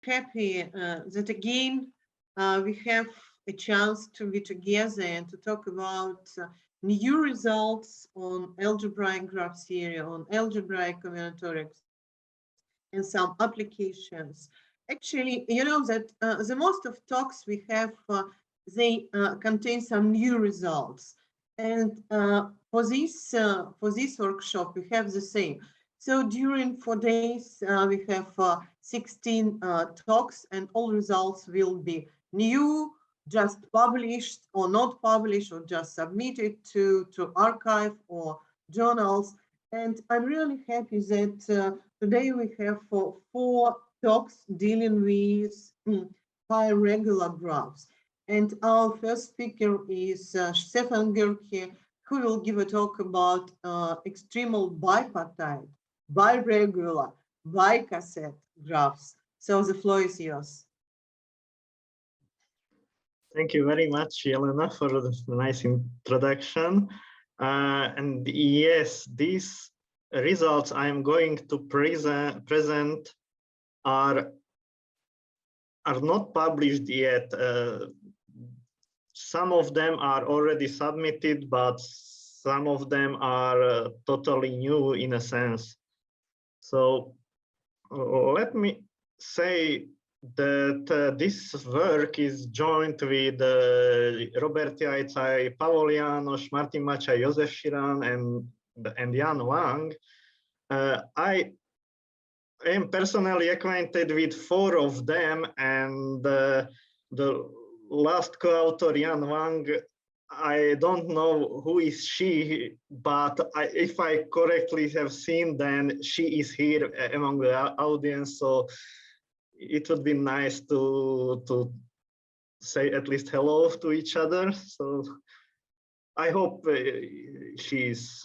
happy that again we have a chance to be together and to talk about new results on algebraic graph theory, on algebraic combinatorics, and some applications. Actually, you know that the most of talks we have, they contain some new results. And for this workshop, we have the same. So during 4 days, we have 16 talks, and all results will be new, just published or not published, or just submitted to archive or journals. And I'm really happy that today we have 4 talks dealing with pi-regular graphs. And our first speaker is Stefan Gerke, who will give a talk about extremal bipartite, biregular, bicassette graphs. So the floor is yours. Thank you very much, Jelena, for the nice introduction. And yes, these results I'm going to present are not published yet. Some of them are already submitted, but some of them are totally new in a sense. So let me say that this work is joint with Robert Jajcaj, Pavol János, Martin Macsai, Josef Shiran, and Jan Wang. I am personally acquainted with 4 of them, and the last co-author, Jan Wang, I don't know who is she, but if I correctly have seen, then she is here among the audience. So it would be nice to say at least hello to each other. So I hope she is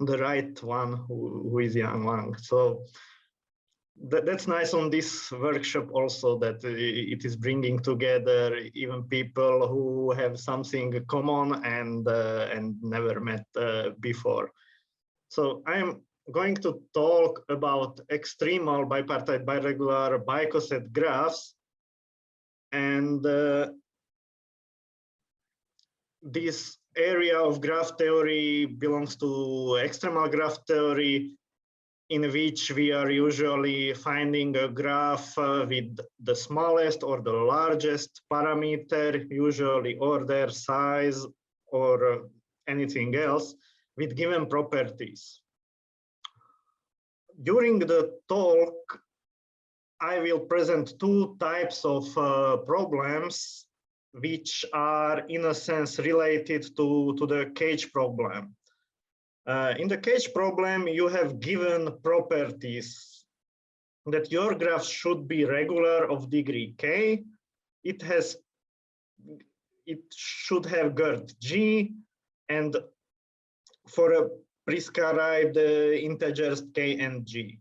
the right one who is Jan Wang. So that's nice on this workshop also, that it is bringing together even people who have something common and never met before. So I'm going to talk about extremal bipartite, biregular, bicassette graphs, and this area of graph theory belongs to extremal graph theory, in which we are usually finding a graph with the smallest or the largest parameter, usually order, size, or anything else, with given properties. During the talk, I will present 2 types of problems which are in a sense related to the cage problem. In the cage problem, you have given properties that your graph should be regular of degree k. It should have GERT G, and for a prescribed integers k and g.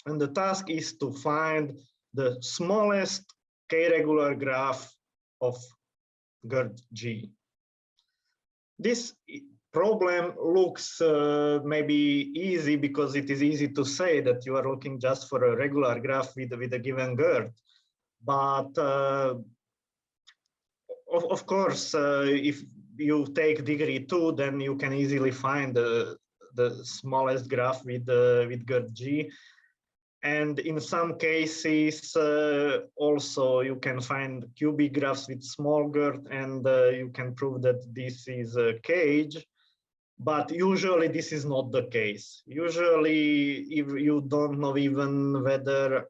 And the task is to find the smallest k-regular graph of GERT G. This problem looks maybe easy because it is easy to say that you are looking just for a regular graph with a given GERT. But of course, if you take degree 2, then you can easily find the smallest graph with GERT G. And in some cases, also you can find cubic graphs with small GERT, and you can prove that this is a cage. But usually this is not the case. Usually, if you don't know even whether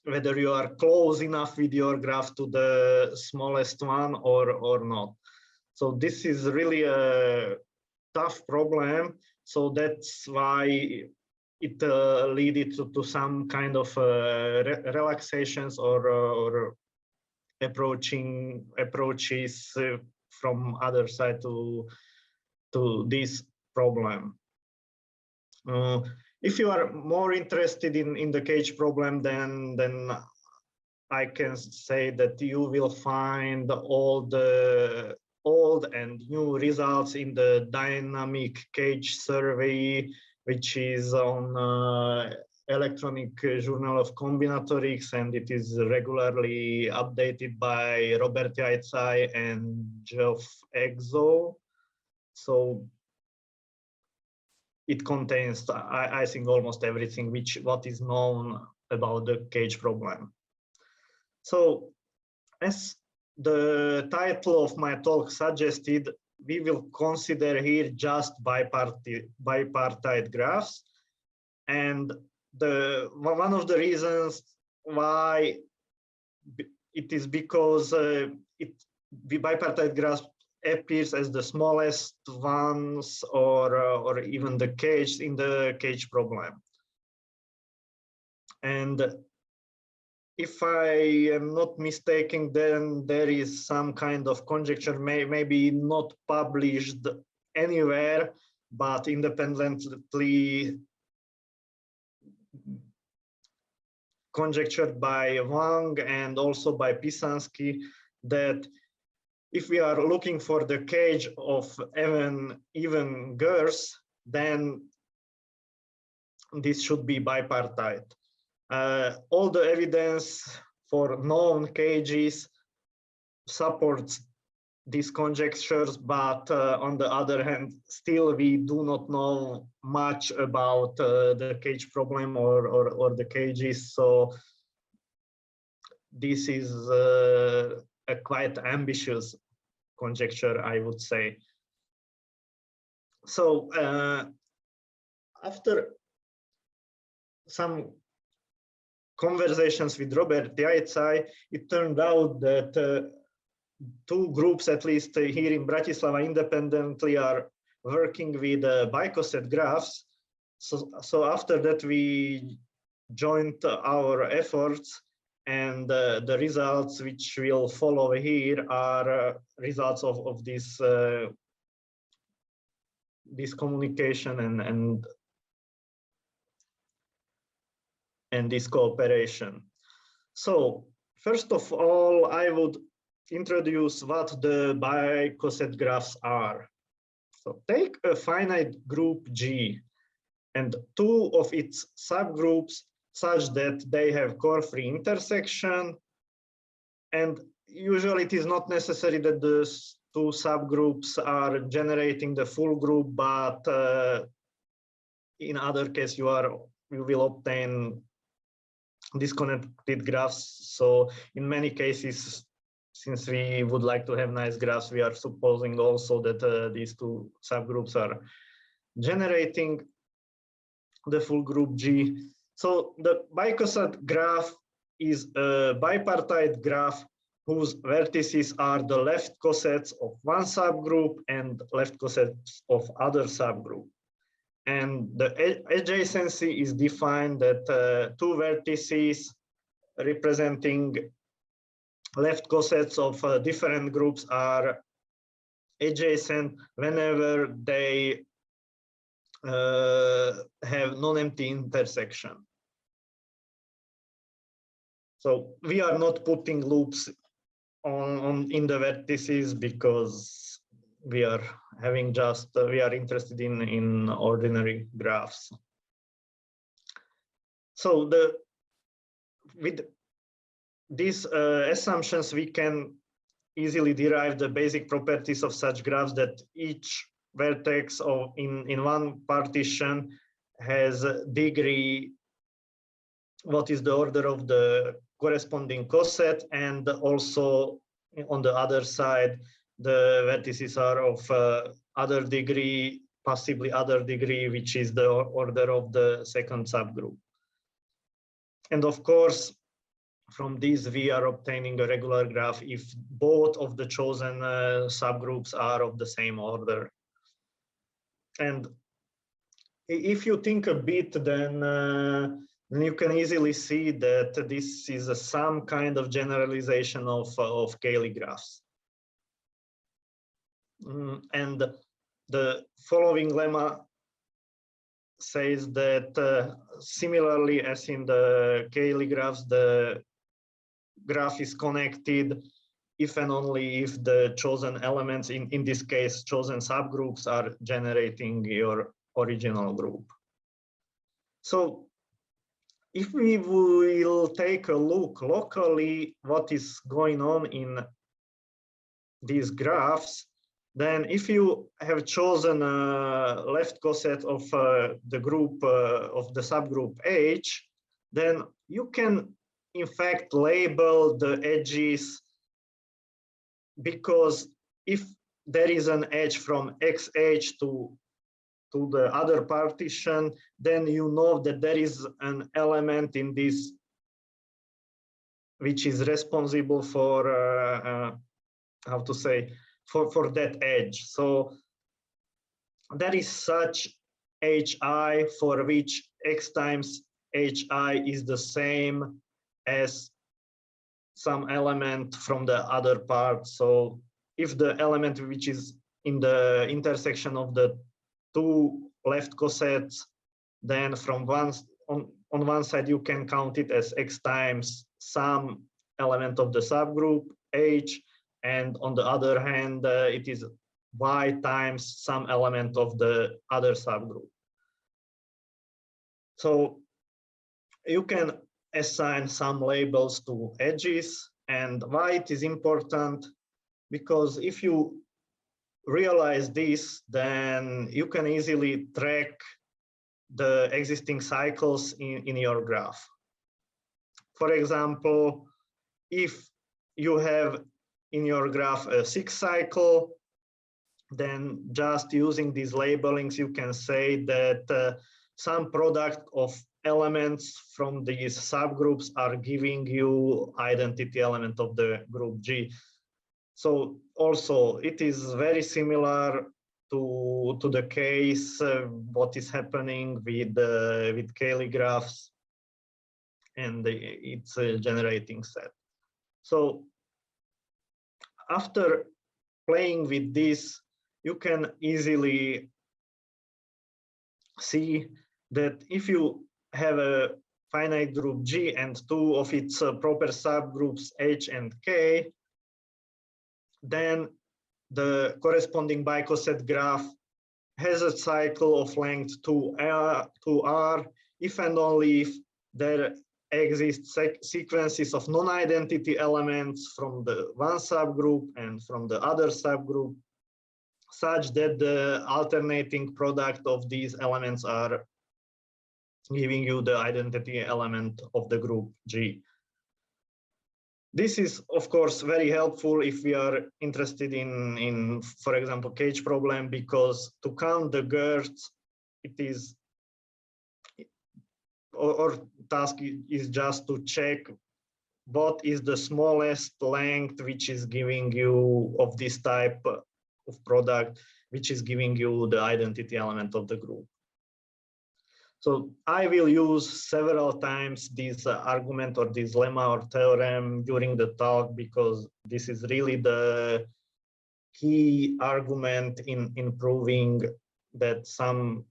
you are close enough with your graph to the smallest one or not. So this is really a tough problem. So that's why it led to some kind of relaxations or approaches from other side to this problem. If you are more interested in the cage problem, then I can say that you will find all the old and new results in the dynamic cage survey, which is on electronic journal of combinatorics, and it is regularly updated by Robert Yaitsai and Geoff Exo. So it contains, I think, almost everything what is known about the cage problem. So as the title of my talk suggested, we will consider here just bipartite graphs. And one of the reasons why it is because the bipartite graph appears as the smallest ones, or even the cage in the cage problem. And if I am not mistaken, then there is some kind of conjecture, maybe not published anywhere, but independently conjectured by Wang and also by Pisansky, that if we are looking for the cage of even girths, then this should be bipartite. All the evidence for known cages supports these conjectures, but on the other hand, still we do not know much about the cage problem or the cages. So this is a quite ambitious conjecture, I would say. So after some conversations with Robert Yaitsai, it turned out that two groups, at least here in Bratislava, independently are working with bicoset graphs. So after that, we joined our efforts, and the results which will follow here are results of this communication and this cooperation. So first of all, I would introduce what the bicoset graphs are. So take a finite group G and two of its subgroups such that they have core-free intersection, and usually it is not necessary that the two subgroups are generating the full group, but in other case you will obtain disconnected graphs. So in many cases, since we would like to have nice graphs, we are supposing also that these two subgroups are generating the full group G. So the bicoset graph is a bipartite graph whose vertices are the left cosets of one subgroup and left cosets of other subgroup. And the adjacency is defined that two vertices representing left cosets of different groups are adjacent whenever they have non-empty intersection. So we are not putting loops in the vertices because we are having we are interested in ordinary graphs. So with these assumptions, we can easily derive the basic properties of such graphs, that each vertex in one partition has a degree, what is the order of the corresponding coset, and also on the other side, the vertices are of other degree, possibly other degree, which is the order of the second subgroup. And of course, from these, we are obtaining a regular graph if both of the chosen subgroups are of the same order. And if you think a bit, then you can easily see that this is some kind of generalization of Cayley graphs. And the following lemma says that similarly as in the Cayley graphs, the graph is connected if and only if the chosen elements, in this case, chosen subgroups, are generating your original group. So if we will take a look locally what is going on in these graphs, then if you have chosen a left coset of the group of the subgroup H, then you can in fact label the edges, because if there is an edge from XH to the other partition, then you know that there is an element in this which is responsible for how to say, for that edge. So there is such HI for which X times HI is the same as some element from the other part. So if the element which is in the intersection of the two left cosets, then from on one side you can count it as X times some element of the subgroup H, and on the other hand it is Y times some element of the other subgroup. So you can assign some labels to edges. And why it is important? Because if you realize this, then you can easily track the existing cycles in your graph. For example, if you have in your graph a 6 cycle, then just using these labelings, you can say that some product of elements from these subgroups are giving you identity element of the group G. So also it is very similar to the case what is happening with Cayley graphs and its generating set. So after playing with this, you can easily see that if you have a finite group G and two of its proper subgroups H and K, then the corresponding bicoset graph has a cycle of length 2R if and only if there exist sequences of non-identity elements from the one subgroup and from the other subgroup, such that the alternating product of these elements are giving you the identity element of the group G. This is, of course, very helpful if we are interested in, for example, cage problem, because to count the GERTs, it is, or task is just to check what is the smallest length which is giving you of this type of product, which is giving you the identity element of the group. So I will use several times this argument or this lemma or theorem during the talk, because this is really the key argument in proving that some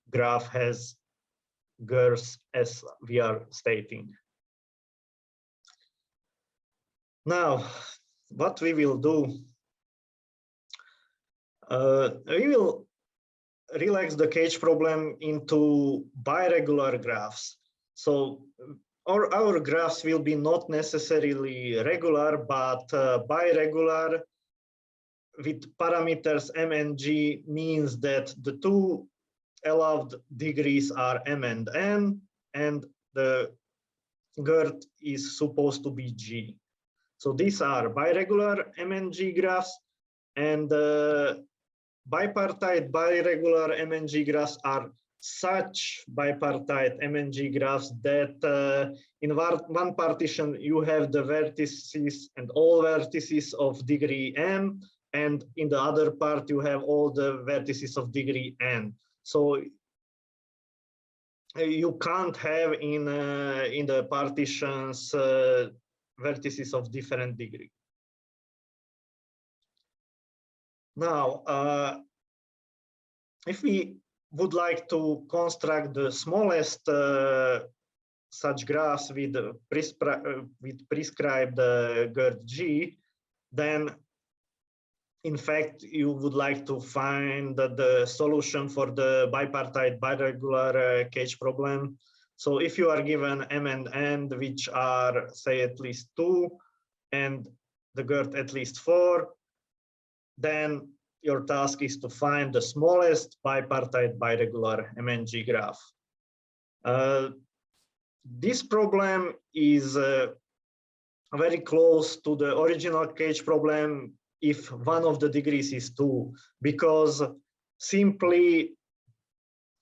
graph has GERs as we are stating. Now, what we will do, we will relax the cage problem into biregular graphs. So our graphs will be not necessarily regular, but biregular with parameters m and g means that the two allowed degrees are m and n, and the GERT is supposed to be g. So these are biregular m and g graphs, and bipartite biregular MNG graphs are such bipartite MNG graphs that in one partition you have the vertices and all vertices of degree m, and in the other part you have all the vertices of degree n. So you can't have in the partitions vertices of different degree. Now, if we would like to construct the smallest such graphs with prescribed GERT G, then in fact you would like to find the solution for the bipartite biregular cage problem. So if you are given m and n, which are, say, at least 2, and the GERT at least 4, then your task is to find the smallest bipartite biregular MNG graph. This problem is very close to the original cage problem if one of the degrees is 2, because simply,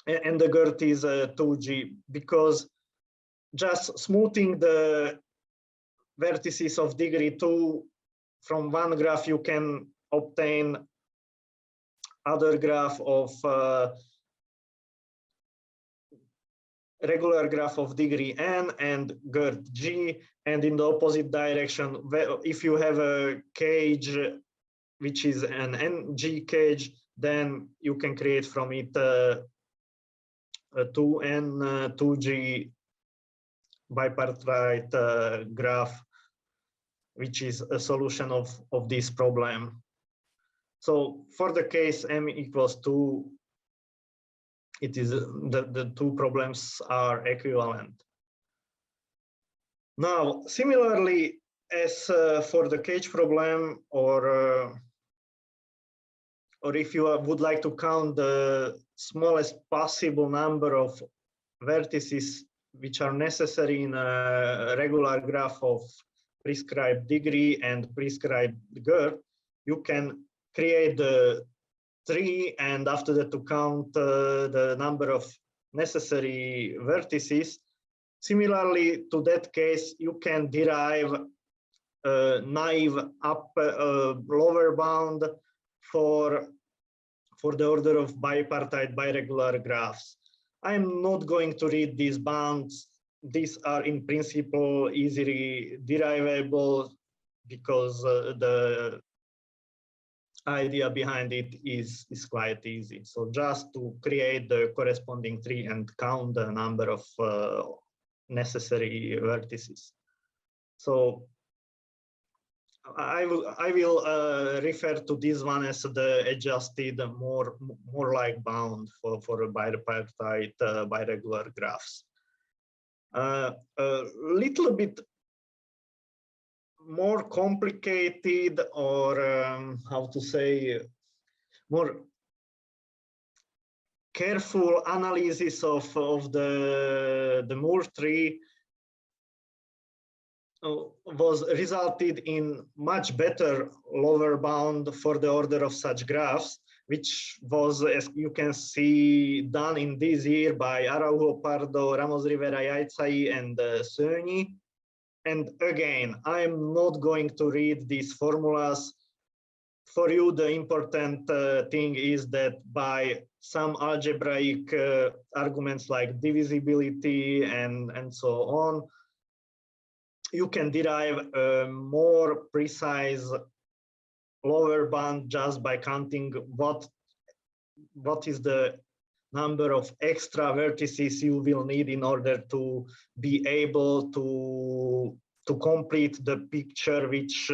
and the GERT is 2G, because just smoothing the vertices of degree 2 from one graph, you can obtain other graph of regular graph of degree n and GERT G, and in the opposite direction, if you have a cage which is an NG cage, then you can create from it a 2n 2G bipartite graph, which is a solution of this problem. So for the case m equals 2, it is the two problems are equivalent. Now, similarly, as for the cage problem, or if you would like to count the smallest possible number of vertices which are necessary in a regular graph of prescribed degree and prescribed GERT, you can create the tree, and after that to count the number of necessary vertices. Similarly to that case, you can derive a naive lower bound for the order of bipartite biregular graphs. I'm not going to read these bounds. These are in principle easily derivable because the idea behind it is quite easy. So just to create the corresponding tree and count the number of necessary vertices. So I will refer to this one as the adjusted, more like bound for bipartite biregular graphs. A little bit more complicated, or how to say, more careful analysis of the Moore tree was resulted in much better lower bound for the order of such graphs, which was, as you can see, done in this year by Araujo, Pardo, Ramos Rivera, Yaitsai, and Szörnyi. And again, I'm not going to read these formulas. For you, the important thing is that by some algebraic arguments like divisibility and so on, you can derive a more precise lower bound just by counting what is the number of extra vertices you will need in order to be able to complete the picture, which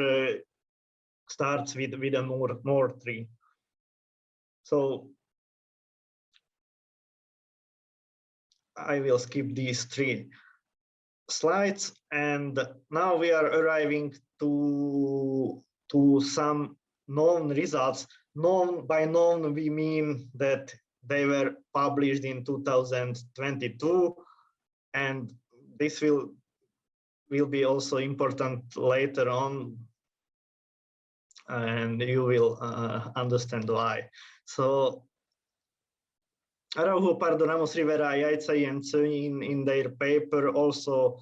starts with a Moore tree. So I will skip these 3 slides, and now we are arriving to some known results. Known, by known we mean that they were published in 2022, and this will be also important later on, and you will understand why. So Araujo, Pardo, Ramos Rivera, Yaitsai, and Szörnyi in their paper also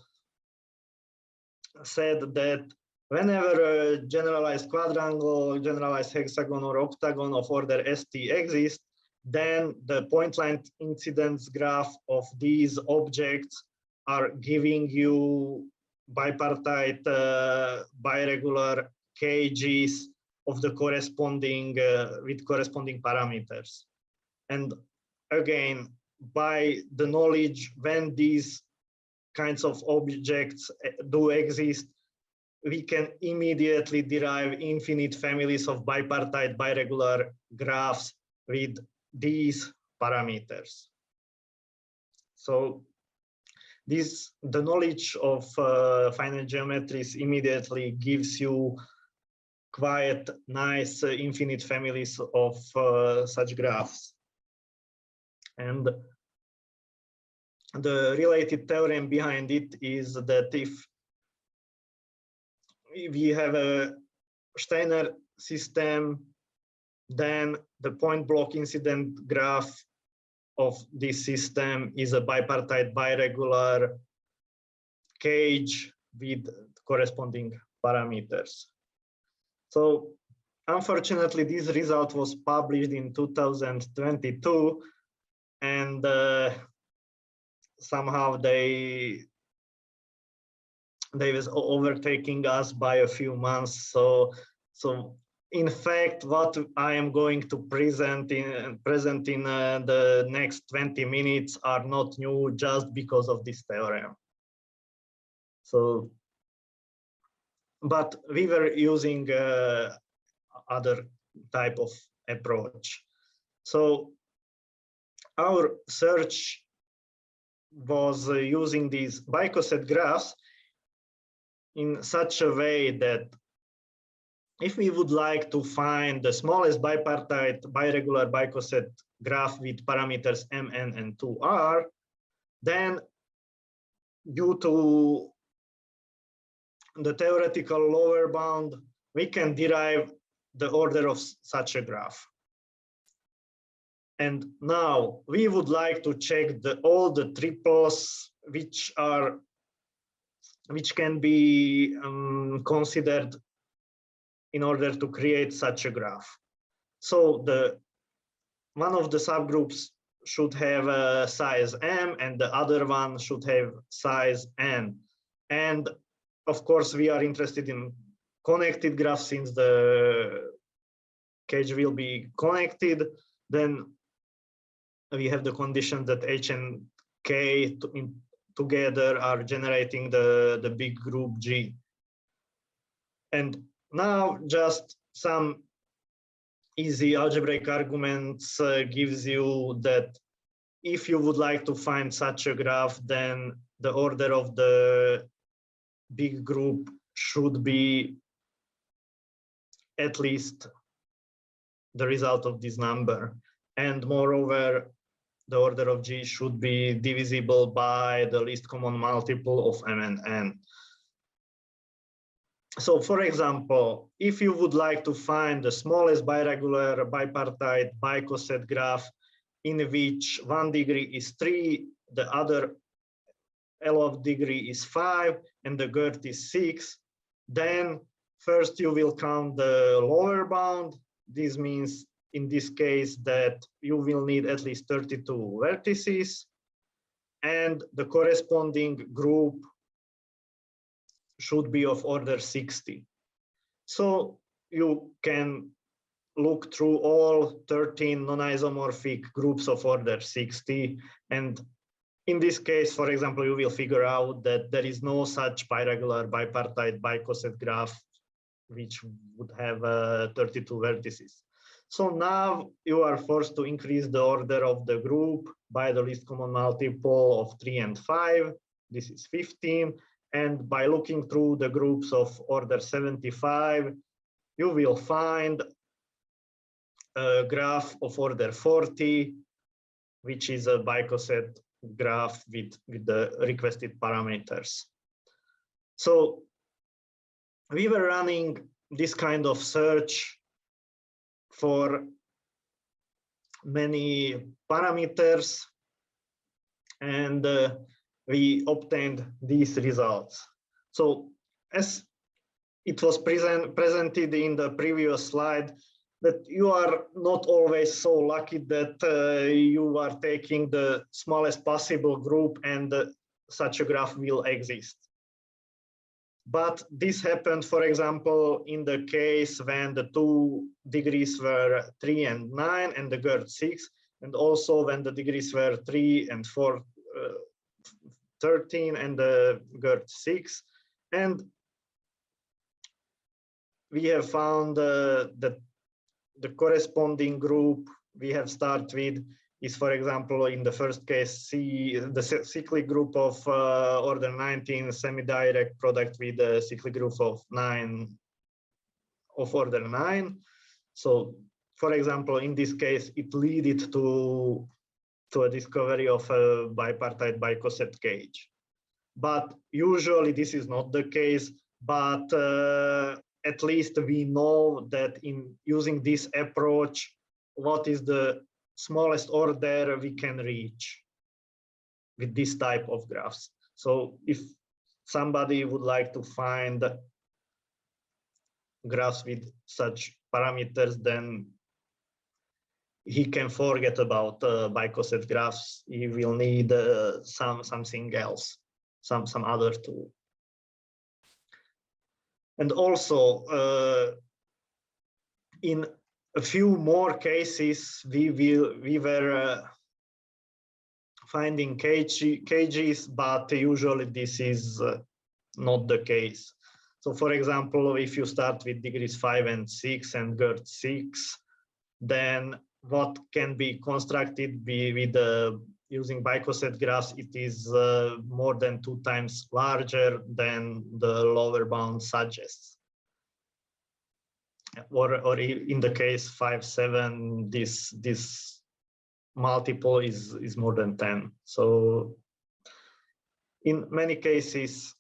said that whenever a generalized quadrangle, generalized hexagon, or octagon of order ST exists, then the point line incidence graph of these objects are giving you bipartite biregular cages of the corresponding with corresponding parameters. And again, by the knowledge when these kinds of objects do exist, we can immediately derive infinite families of bipartite biregular graphs with these parameters. So the knowledge of finite geometries immediately gives you quite nice infinite families of such graphs. And the related theorem behind it is that if we have a Steiner system, then the point block incident graph of this system is a bipartite biregular cage with corresponding parameters. So unfortunately, this result was published in 2022, and somehow they was overtaking us by a few months. So in fact, what I am going to present in the next 20 minutes are not new just because of this theorem. So, but we were using other type of approach. So our search was using these bicoset graphs in such a way that if we would like to find the smallest bipartite biregular bicoset graph with parameters mn and 2r, then due to the theoretical lower bound, we can derive the order of such a graph. And now we would like to check all the triples which can be considered in order to create such a graph. So one of the subgroups should have a size m and the other one should have size n. And of course, we are interested in connected graphs since the cage will be connected. Then we have the condition that h and k together are generating the big group G. And now just some easy algebraic arguments gives you that if you would like to find such a graph, then the order of the big group should be at least the result of this number. And moreover, the order of G should be divisible by the least common multiple of m and n. So for example, if you would like to find the smallest biregular bipartite bicoset graph in which one degree is 3, the other L of degree is 5, and the girth is 6, then first you will count the lower bound. This means in this case that you will need at least 32 vertices, and the corresponding group should be of order 60. So you can look through all 13 non-isomorphic groups of order 60, and in this case, for example, you will figure out that there is no such biregular bipartite bicoset graph which would have 32 vertices. So now you are forced to increase the order of the group by the least common multiple of 3 and 5. This is 15. And by looking through the groups of order 75, you will find a graph of order 40, which is a bicoset graph with the requested parameters. So we were running this kind of search for many parameters, and we obtained these results. So as it was presented in the previous slide, that you are not always so lucky that you are taking the smallest possible group and such a graph will exist. But this happened, for example, in the case when the 2 degrees were 3 and 9 and the girth 6, and also when the degrees were 3 and 4, 13 and the girth 6. And we have found that the corresponding group we have started with is, for example, in the first case, the cyclic group of order 19 semi-direct product with the cyclic group of 9 of order 9. So, for example, in this case, it led to a discovery of a bipartite bicoset cage. But usually this is not the case, but at least we know that in using this approach, what is the smallest order we can reach with this type of graphs. So if somebody would like to find graphs with such parameters, then he can forget about bicoset graphs. He will need something else, some other tool. And also, in a few more cases, we were finding cages, but usually this is not the case. So, for example, if you start with degrees 5 and 6 and GERT 6, then what can be constructed with using bicoset graphs, it is more than 2 times larger than the lower bound suggests. Or in the case 5, 7, this multiple is more than 10. So in many cases,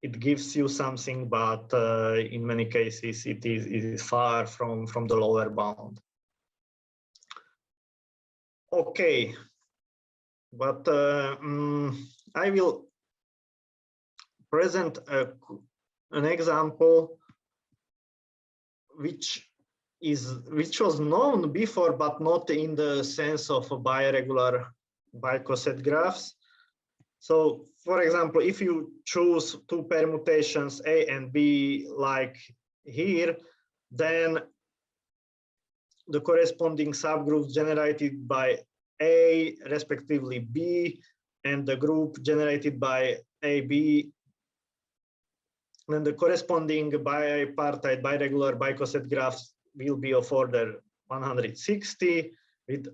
it gives you something, but in many cases, it is far from the lower bound. Okay, but I will present an example which was known before, but not in the sense of biregular bicoset graphs. So, for example, if you choose 2 permutations A and B like here, then the corresponding subgroups generated by A, respectively B, and the group generated by AB, then the corresponding bipartite biregular bicoset graphs will be of order 160 with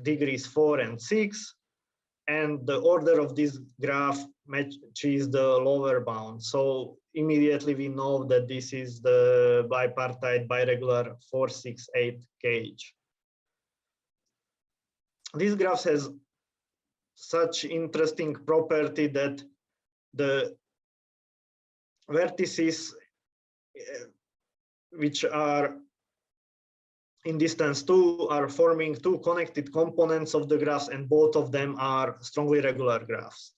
degrees 4 and 6, and the order of this graph matches the lower bound. So immediately we know that this is the bipartite biregular 468 cage. This graph has such interesting property that the vertices which are in distance 2 are forming 2 connected components of the graphs, and both of them are strongly regular graphs.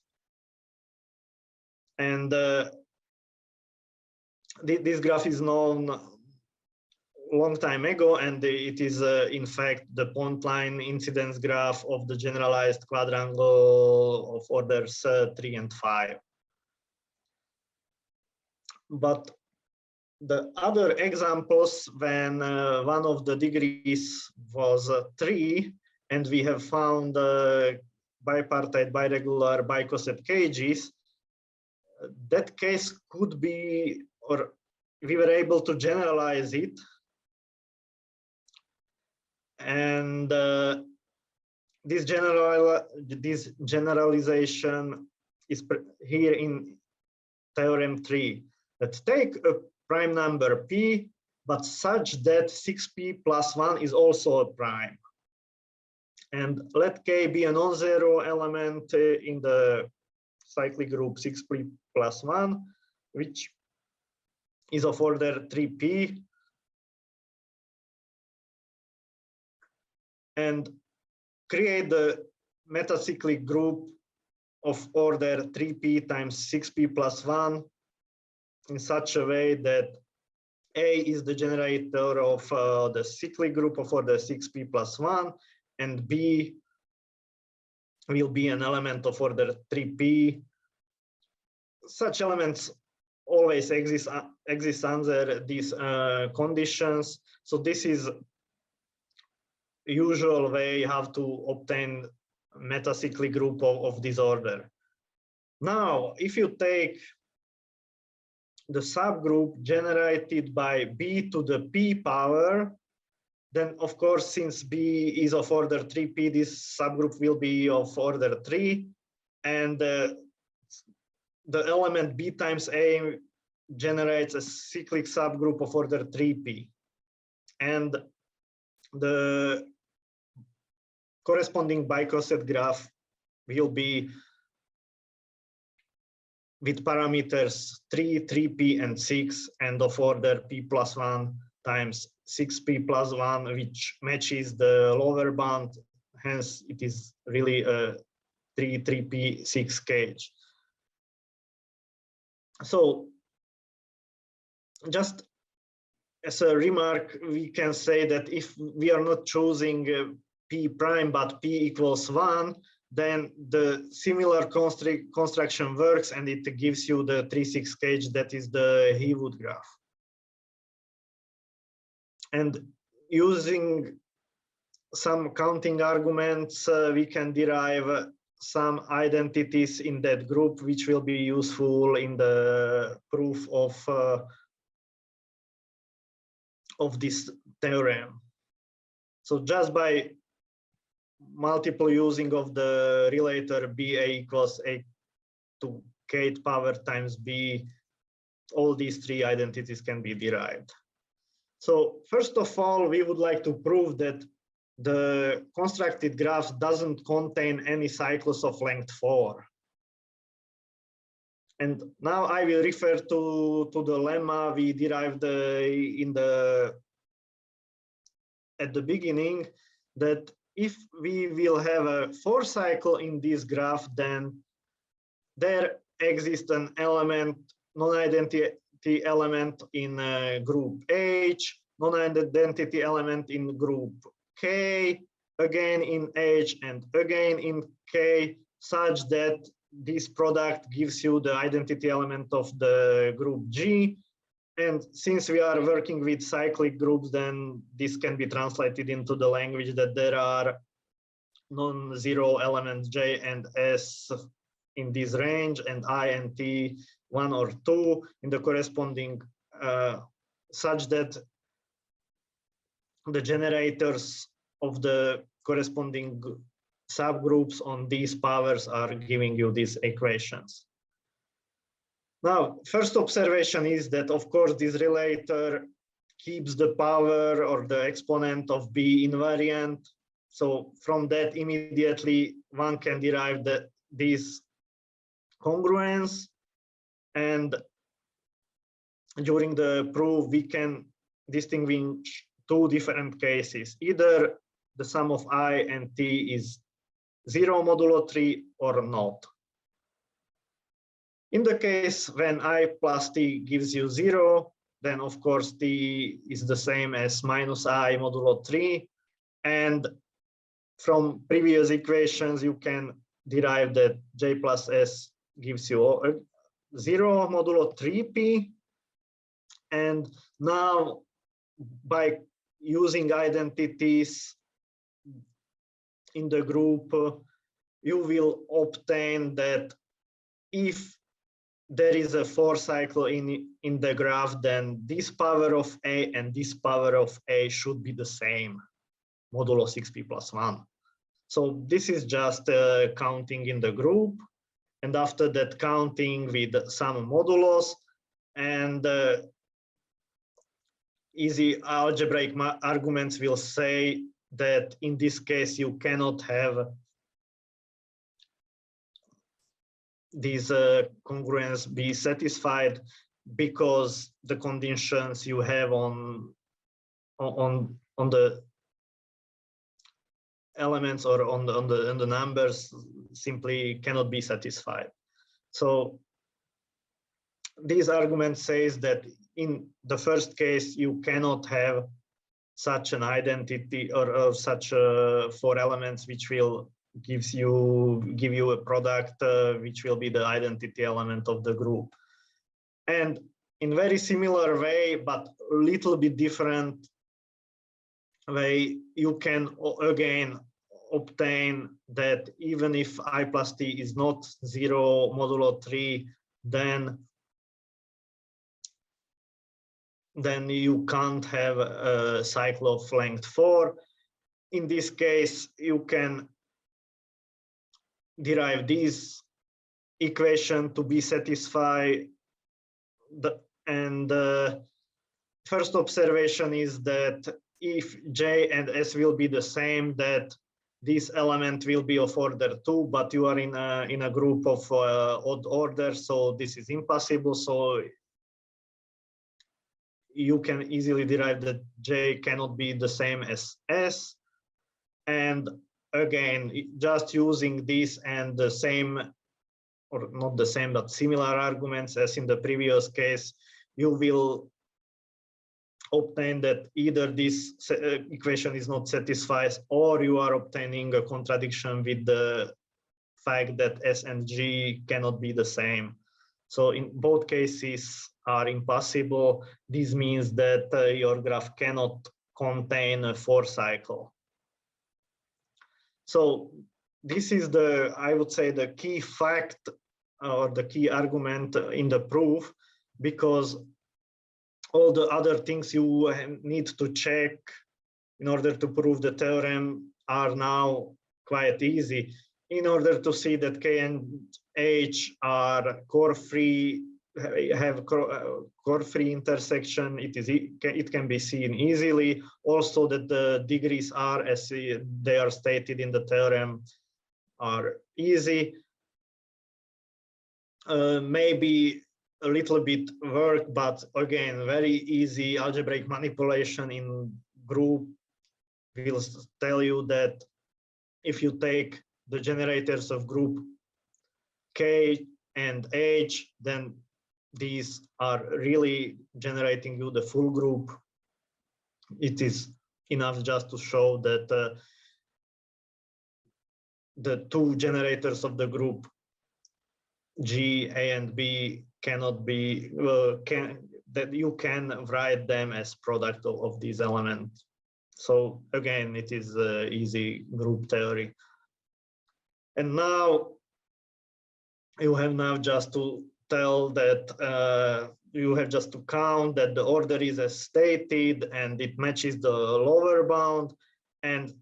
And this graph is known a long time ago, and it is in fact the point line incidence graph of the generalized quadrangle of orders 3 and 5. But the other examples, when one of the degrees was 3 and we have found bipartite biregular bicoset cages, that case could be, or we were able to generalize it. And this generalization is here in theorem 3, that take a prime number P, but such that 6P plus 1 is also a prime. And let K be a non-zero element in the cyclic group 6P plus 1, which is of order 3P. And create the metacyclic group of order 3P times 6P plus 1 in such a way that A is the generator of the cyclic group of order 6P plus 1, and B will be an element of order 3P. Such elements always exist under these conditions. So this is usual way how to obtain metacyclic group of this order. Now, if you take the subgroup generated by B to the P power, then of course, since B is of order 3p, this subgroup will be of order 3, and the element B times A generates a cyclic subgroup of order 3p, and the corresponding bicoset graph will be with parameters 3, 3p, and 6, and of order p plus 1 times 6p plus 1, which matches the lower bound. Hence, it is really a 3, 3p, 6 cage. So, just as a remark, we can say that if we are not choosing p prime, but p equals 1, then the similar construction works, and it gives you the 3-6 cage that is the Heawood graph. And using some counting arguments, we can derive some identities in that group, which will be useful in the proof of this theorem. So just by multiple using of the relator BA equals A to kth power times B, all these three identities can be derived. So first of all, we would like to prove that the constructed graph doesn't contain any cycles of length 4. And now I will refer to the lemma we derived at the beginning, that if we will have a 4 cycle in this graph, then there exists an element, non-identity element in group H, non-identity element in group K, again in H, and again in K, such that this product gives you the identity element of the group G. And since we are working with cyclic groups, then this can be translated into the language that there are non-zero elements J and S in this range, and I and T 1 or 2 in the corresponding, such that the generators of the corresponding subgroups on these powers are giving you these equations. Now, first observation is that, of course, this relator keeps the power or the exponent of B invariant. So from that, immediately one can derive this congruence. And during the proof, we can distinguish two different cases. Either the sum of I and T is 0 modulo 3 or not. In the case when I plus T gives you 0, then of course T is the same as minus I modulo 3. And from previous equations, you can derive that J plus S gives you 0 modulo 3P. And now by using identities in the group, you will obtain that if there is a 4 cycle in the graph, then this power of A and this power of A should be the same, modulo 6p plus 1. So this is just counting in the group. And after that, counting with some modulos, and easy algebraic arguments will say that in this case, you cannot have these congruence be satisfied because the conditions you have on the elements or on the numbers simply cannot be satisfied. So this argument says that in the first case you cannot have such an identity or such 4 elements which will give you a product which will be the identity element of the group. And in very similar way, but a little bit different way, you can again obtain that even if I plus T is not 0 modulo 3, then then you can't have a cycle of length 4. In this case, you can derive this equation to be satisfied. First observation is that if J and S will be the same, that this element will be of order 2, but you are in a group of odd order, so this is impossible. So you can easily derive that J cannot be the same as S. And again, just using this and the same, or not the same, but similar arguments as in the previous case, you will obtain that either this equation is not satisfied, or you are obtaining a contradiction with the fact that S and G cannot be the same. So in both cases are impossible. This means that your graph cannot contain a 4 cycle. So this is the, I would say, the key fact or the key argument in the proof, because all the other things you need to check in order to prove the theorem are now quite easy. In order to see that K and H are core-free, have core-free intersection, it can be seen easily. Also that the degrees are, as they are stated in the theorem, are easy. Maybe a little bit work, but again, very easy algebraic manipulation in group will tell you that if you take the generators of group K and H, then these are really generating you the full group. It is enough just to show that the two generators of the group G, A, and B cannot be, that you can write them as product of these elements. So again, it is easy group theory. And now you have now just to tell that you have just to count that the order is as stated and it matches the lower bound. And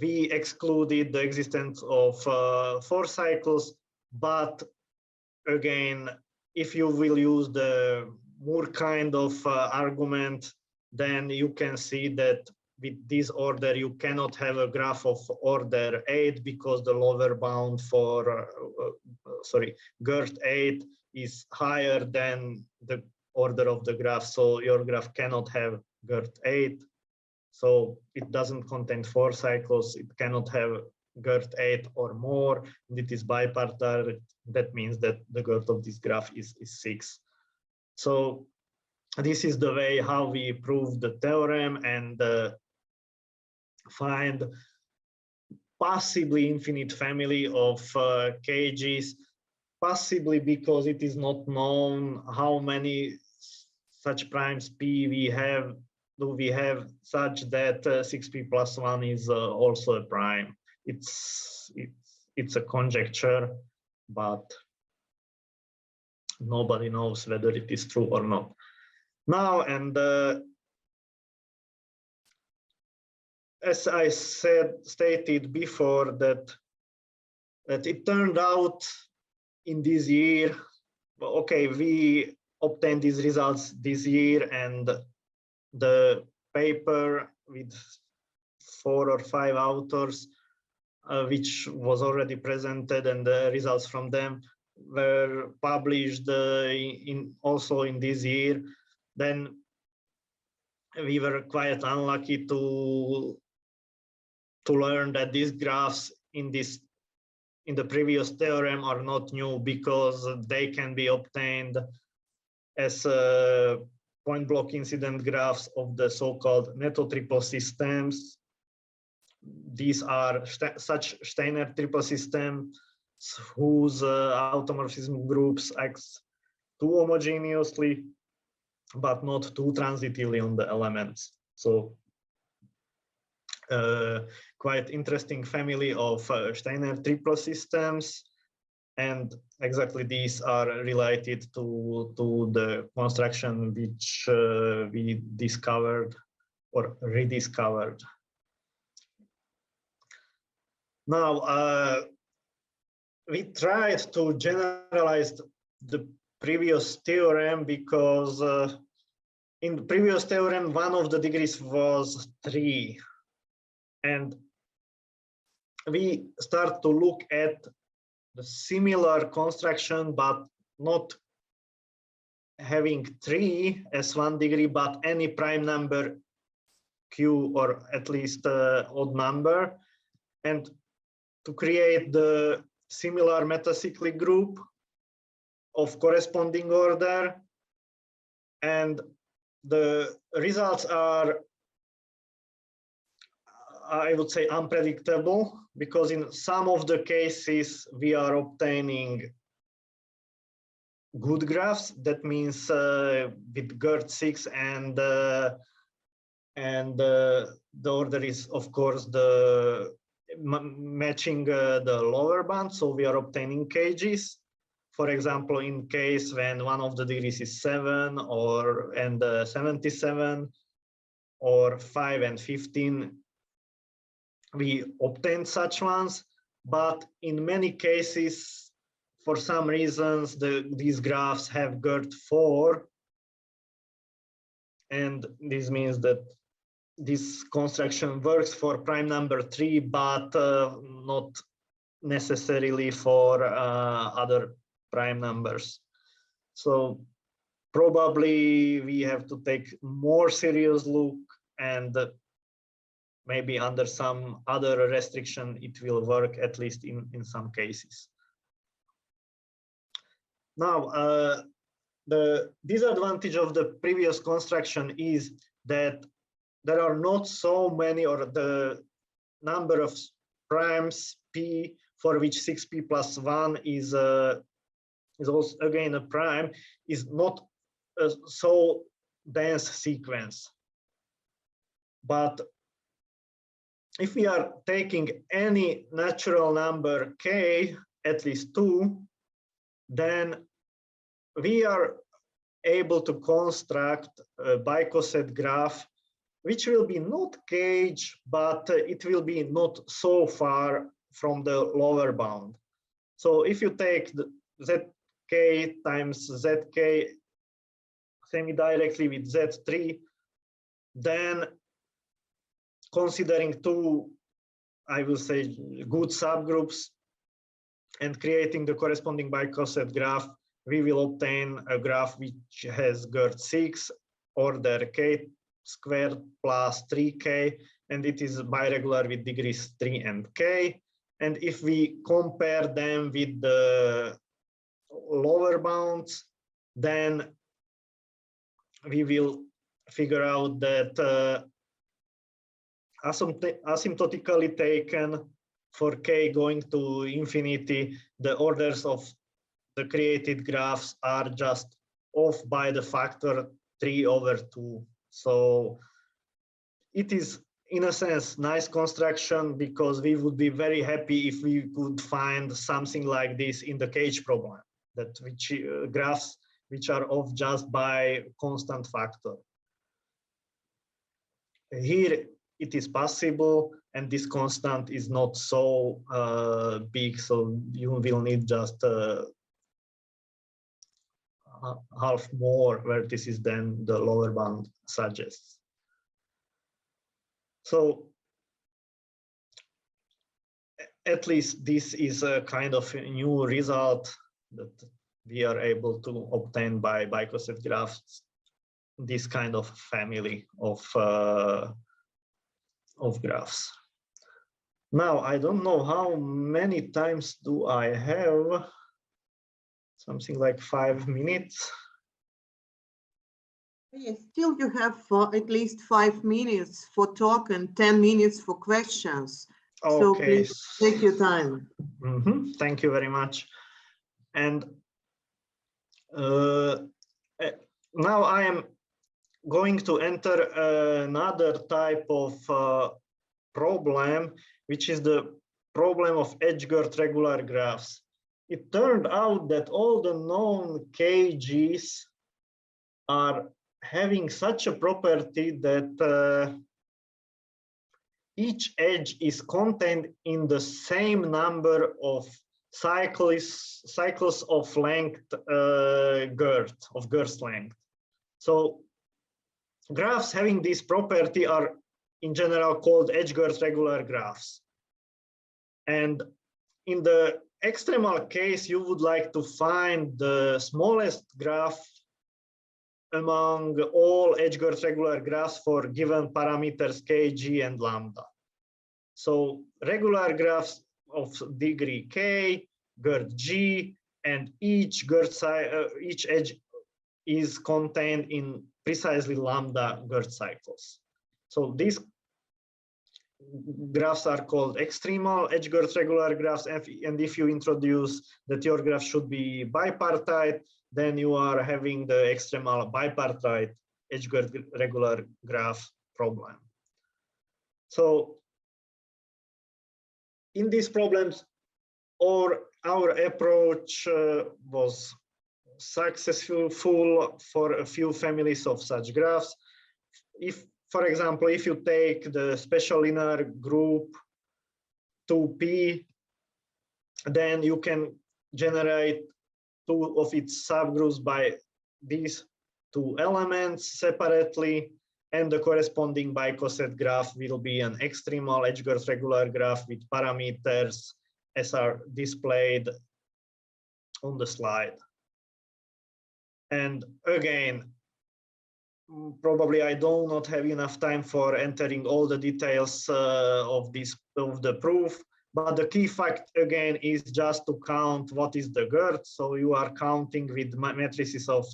we excluded the existence of 4 cycles, but again, if you will use the Moore kind of argument, then you can see that with this order, you cannot have a graph of order 8 because the lower bound for, GERT 8 is higher than the order of the graph. So your graph cannot have GERT 8. So it doesn't contain 4 cycles. It cannot have GERT 8 or more. And it is bipartite. That means that the GERT of this graph is 6. So this is the way how we prove the theorem and find possibly infinite family of KGs, possibly because it is not known how many such primes P we have. Do we have such that 6P plus 1 is also a prime? It's a conjecture, but nobody knows whether it is true or not. Now, and as I stated before, that it turned out in this year, okay, we obtained these results this year, and the paper with 4 or 5 authors, which was already presented, and the results from them were published also in this year. Then we were quite unlucky to learn that these graphs in the previous theorem are not new, because they can be obtained as point block incident graphs of the so-called Neto triple systems. These are such Steiner triple systems whose automorphism groups act too homogeneously, but not too transitively on the elements. So quite interesting family of Steiner triple systems. And exactly these are related to the construction which we discovered or rediscovered. Now, we tried to generalize the previous theorem because in the previous theorem, one of the degrees was 3. And we start to look at the similar construction, but not having 3 as 1 degree, but any prime number q, or at least odd number, and to create the similar metacyclic group of corresponding order. And the results are, I would say, unpredictable, because in some of the cases we are obtaining good graphs. That means with GERT6 and the order is, of course, the matching the lower bound, so we are obtaining cages. For example, in case when one of the degrees is 7 and 77, or 5 and 15, we obtain such ones. But in many cases, for some reasons, these graphs have GERT4, and this means that this construction works for prime number 3, but not necessarily for other prime numbers. So probably we have to take more serious look, and maybe under some other restriction it will work, at least in some cases. Now, the disadvantage of the previous construction is that there are not so many, or the number of primes p for which 6p plus 1 is also again a prime, is not a so dense sequence. But if we are taking any natural number k, at least 2, then we are able to construct a bicoset graph which will be not cage, but it will be not so far from the lower bound. So if you take the zk times zk semi-directly with z3, then considering 2, I will say, good subgroups and creating the corresponding bicoset graph, we will obtain a graph which has GERT6, order k squared plus 3k, and it is biregular with degrees 3 and k. And if we compare them with the lower bounds, then we will figure out that asymptotically taken, for k going to infinity, the orders of the created graphs are just off by the factor 3/2. So it is, in a sense, nice construction, because we would be very happy if we could find something like this in the cage problem, that which graphs which are off just by constant factor. Here it is possible, and this constant is not so big, so you will need just half more vertices than the lower bound suggests. So at least this is a kind of a new result that we are able to obtain by bicoset graphs, this kind of family of graphs. Now, I don't know how many times do I have, something like 5 minutes. Yes, still you have at least 5 minutes for talk and 10 minutes for questions. Okay. So please take your time. Mm-hmm. Thank you very much. And now I am going to enter another type of problem, which is the problem of edge-GERT regular graphs. it turned out that all the known KGs are having such a property that each edge is contained in the same number of cycles of length girth length. So graphs having this property are in general called edge-girth regular graphs. And in the extremal case, you would like to find the smallest graph among all edge-girth regular graphs for given parameters kg and lambda. So regular graphs of degree k, girth g, and each edge is contained in precisely lambda girth cycles. So these graphs are called extremal edge-girth regular graphs, and if you introduce that your graph should be bipartite, then you are having the extremal bipartite edge-girth regular graph problem. So in these problems, our approach was successful for a few families of such graphs. If, for example, if you take the special linear group 2P, then you can generate two of its subgroups by these two elements separately, and the corresponding bicoset graph will be an extremal edge-girth regular graph with parameters as are displayed on the slide. And again, probably I do not have enough time for entering all the details of the proof, but the key fact again is just to count what is the girth. So you are counting with matrices of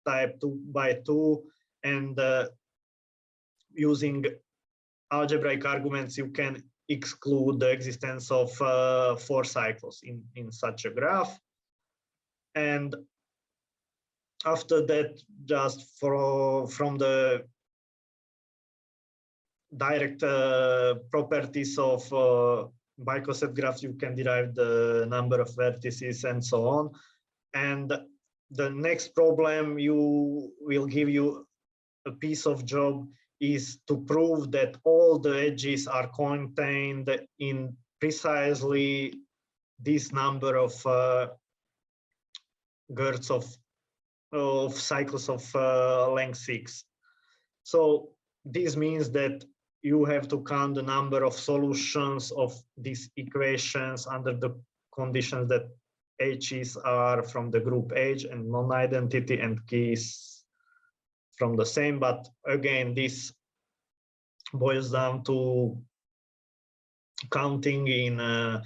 type 2 by 2, and using algebraic arguments you can exclude the existence of 4 cycles in such a graph. And after that, just from the direct properties of bicoset graphs, you can derive the number of vertices and so on. And the next problem will give you a piece of job is to prove that all the edges are contained in precisely this number of girths of cycles of length 6. So this means that you have to count the number of solutions of these equations under the conditions that H's are from the group H and non-identity and keys from the same. But again, this boils down to counting in the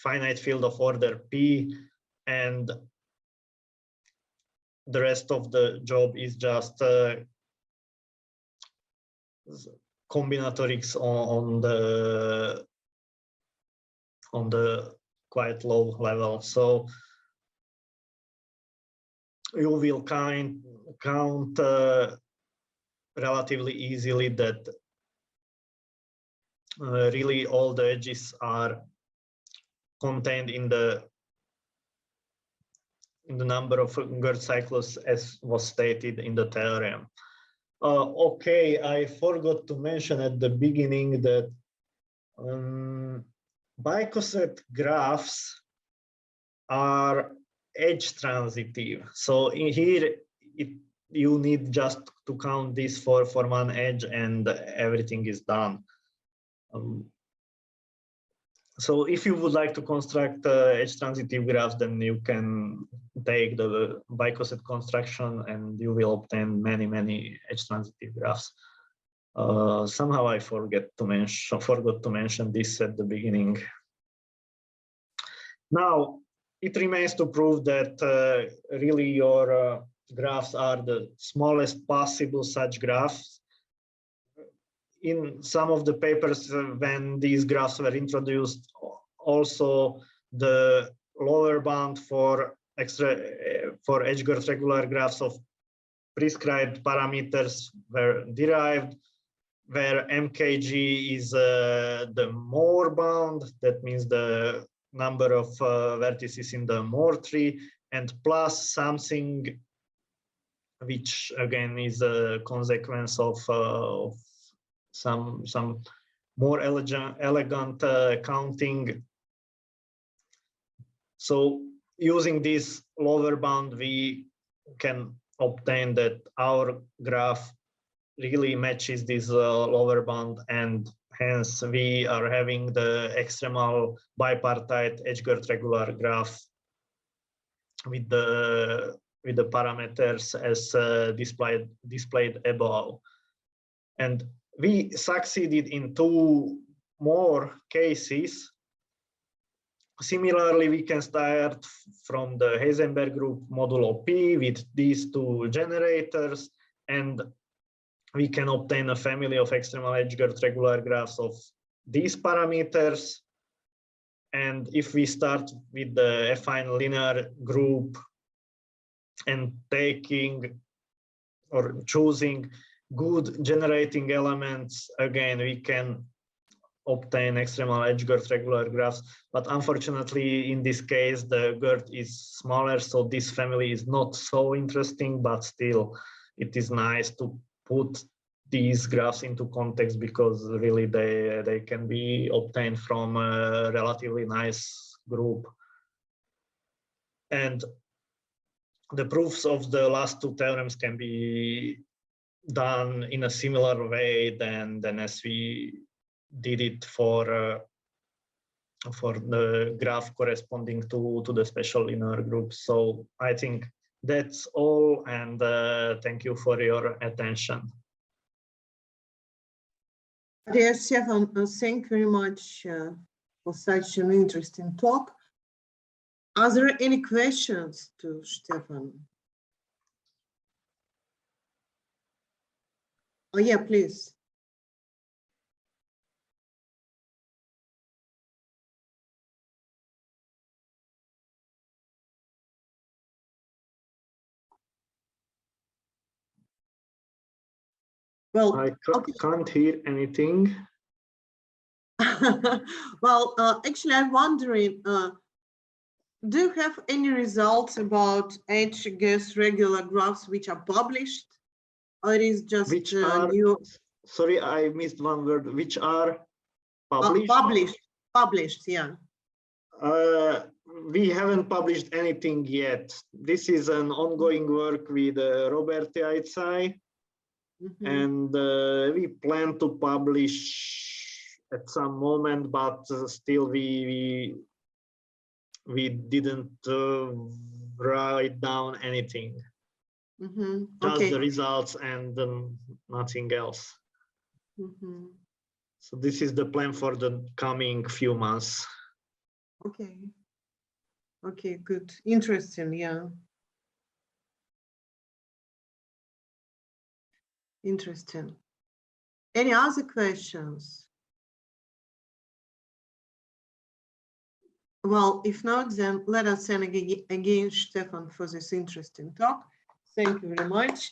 finite field of order P, and the rest of the job is just combinatorics on the quite low level. So you will count relatively easily that really all the edges are contained in the number of girth cycles as was stated in the theorem. Okay, I forgot to mention at the beginning that bicoset graphs are edge transitive. So in here, you need just to count this for one edge and everything is done. So if you would like to construct edge transitive graphs, then you can take the bicoset construction and you will obtain many edge transitive graphs. Somehow I forgot to mention this at the beginning. Now it remains to prove that really your graphs are the smallest possible such graphs. In some of the papers, when these graphs were introduced, also the lower bound for edge-girth regular graphs of prescribed parameters were derived. where MKG is the Moore bound, that means the number of vertices in the Moore tree, and plus something which again is a consequence of some more elegant counting. So using this lower bound, we can obtain that our graph really matches this lower bound, and hence we are having the extremal bipartite Edgeguard regular graph with the parameters as displayed above. And we succeeded in 2 more cases. Similarly, we can start from the Heisenberg group modulo P with these 2 generators, and we can obtain a family of extremal Edgeguard regular graphs of these parameters. And if we start with the affine linear group and taking or choosing good generating elements, again, we can obtain extremal Edgeguard regular graphs. But unfortunately, in this case, the GERD is smaller, so this family is not so interesting, but still it is nice to put these graphs into context, because really they can be obtained from a relatively nice group. And the proofs of the last 2 theorems can be done in a similar way than as we did it for the graph corresponding to the special linear groups. So I think that's all, and thank you for your attention. Dear Stefan, thank you very much for such an interesting talk. Are there any questions to Stefan? Oh yeah, please. Well, I can't hear anything. Well, actually, I'm wondering, do you have any results about Edgeguard regular graphs which are published, or it is just Which are new? Sorry, I missed one word. Which are published? Published, yeah. We haven't published anything yet. This is an ongoing work with Robert Aitzai. Mm-hmm. And we plan to publish at some moment, but still we didn't write down anything. Mm-hmm. Just the results and nothing else. Mm-hmm. So this is the plan for the coming few months. Okay. Okay, good. Interesting, yeah. Interesting. Any other questions? Well, if not, then let us thank again Stefan for this interesting talk. Thank you very much.